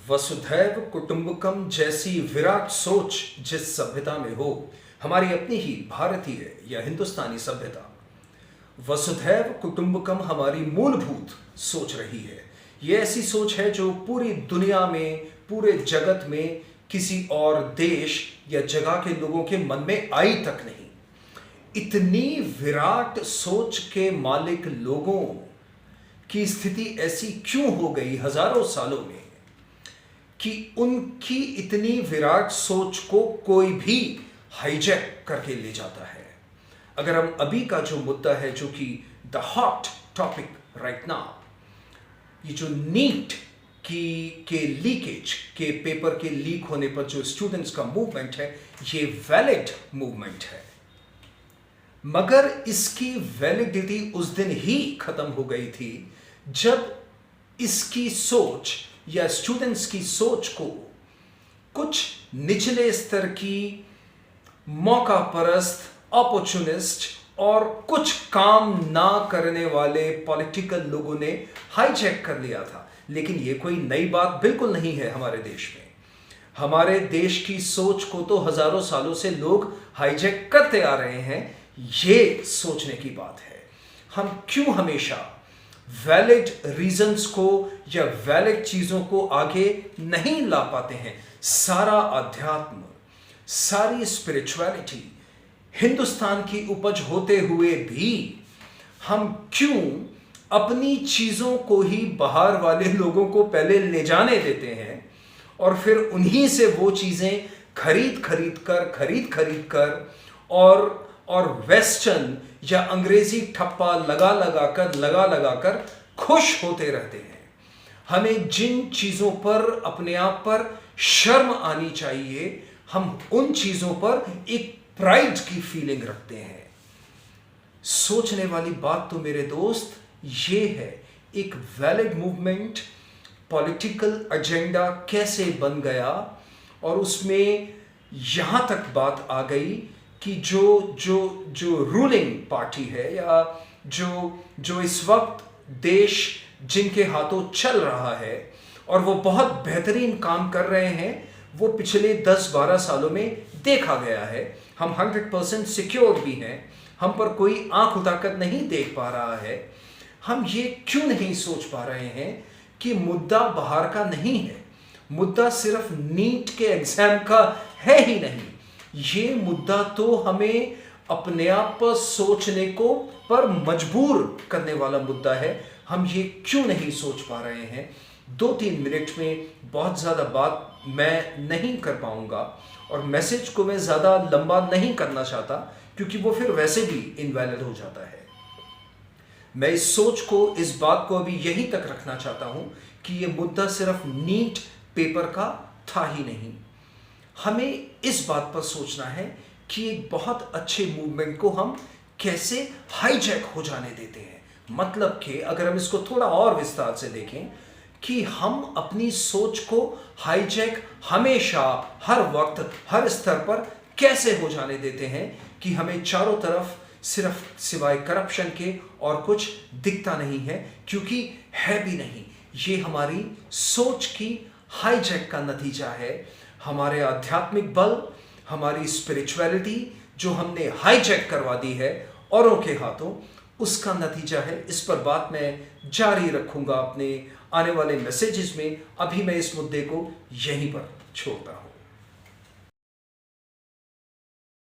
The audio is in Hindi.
वसुधैव कुटुंबकम जैसी विराट सोच जिस सभ्यता में हो, हमारी अपनी ही भारतीय या हिंदुस्तानी सभ्यता, वसुधैव कुटुंबकम हमारी मूलभूत सोच रही है। ये ऐसी सोच है जो पूरी दुनिया में, पूरे जगत में किसी और देश या जगह के लोगों के मन में आई तक नहीं। इतनी विराट सोच के मालिक लोगों की स्थिति ऐसी क्यों हो गई हजारों सालों में कि उनकी इतनी विराट सोच को कोई भी हाईजैक करके ले जाता है। अगर हम अभी का जो मुद्दा है, जो कि the hot topic right now, ये जो नीट के लीकेज के पेपर के लीक होने पर जो स्टूडेंट्स का मूवमेंट है, ये वैलिड मूवमेंट है, मगर इसकी वैलिडिटी उस दिन ही खत्म हो गई थी जब इसकी सोच या स्टूडेंट्स की सोच को कुछ निचले स्तर की मौका परस्त, अपॉर्चुनिस्ट और कुछ काम ना करने वाले पॉलिटिकल लोगों ने हाईजैक कर लिया था। लेकिन ये कोई नई बात बिल्कुल नहीं है हमारे देश में। हमारे देश की सोच को तो हजारों सालों से लोग हाईजैक करते आ रहे हैं। ये सोचने की बात है, हम क्यों हमेशा वैलिड रीजंस को या वैलिड चीजों को आगे नहीं ला पाते हैं। सारा अध्यात्म, सारी स्पिरिचुअलिटी हिंदुस्तान की उपज होते हुए भी हम क्यों अपनी चीजों को ही बाहर वाले लोगों को पहले ले जाने देते हैं और फिर उन्हीं से वो चीजें खरीद खरीद कर और वेस्टर्न या अंग्रेजी ठप्पा लगा लगा कर खुश होते रहते हैं। हमें जिन चीजों पर अपने आप पर शर्म आनी चाहिए, हम उन चीजों पर एक प्राइड की फीलिंग रखते हैं। सोचने वाली बात तो मेरे दोस्त ये है, एक वैलिड मूवमेंट पॉलिटिकल एजेंडा कैसे बन गया और उसमें यहां तक बात आ गई कि जो रूलिंग पार्टी है या जो इस वक्त देश जिनके हाथों चल रहा है और वो बहुत बेहतरीन काम कर रहे हैं, वो पिछले 10-12 सालों में देखा गया है। हम 100% सिक्योर भी हैं, हम पर कोई आंख उठाकर नहीं देख पा रहा है। हम ये क्यों नहीं सोच पा रहे हैं कि मुद्दा बाहर का नहीं है, मुद्दा सिर्फ नीट के एग्जाम का है ही नहीं। ये मुद्दा तो हमें अपने आप पर सोचने को पर मजबूर करने वाला मुद्दा है। हम ये क्यों नहीं सोच पा रहे हैं? 2-3 मिनट में बहुत ज़्यादा बात मैं नहीं कर पाऊंगा और मैसेज को मैं ज़्यादा लंबा नहीं करना चाहता क्योंकि वो फिर वैसे भी इनवैलिड हो जाता है। मैं इस सोच को, इस बात को अभी यहीं तक रखना चाहता हूं कि ये मुद्दा सिर्फ नीट पेपर का था ही नहीं। हमें इस बात पर सोचना है कि एक बहुत अच्छे मूवमेंट को हम कैसे हाईजैक हो जाने देते हैं। मतलब कि अगर हम इसको थोड़ा और विस्तार से देखें कि हम अपनी सोच को हाईजैक हमेशा, हर वक्त, हर स्तर पर कैसे हो जाने देते हैं कि हमें चारों तरफ सिर्फ सिवाय करप्शन के और कुछ दिखता नहीं है, क्योंकि है भी नहीं। ये हमारी सोच की हाईजैक का नतीजा है। हमारे आध्यात्मिक बल, हमारी स्पिरिचुअलिटी जो हमने हाईजैक करवा दी है औरों के हाथों, उसका नतीजा है। इस पर बात मैं जारी रखूंगा अपने आने वाले मैसेजेस में। अभी मैं इस मुद्दे को यहीं पर छोड़ता हूं।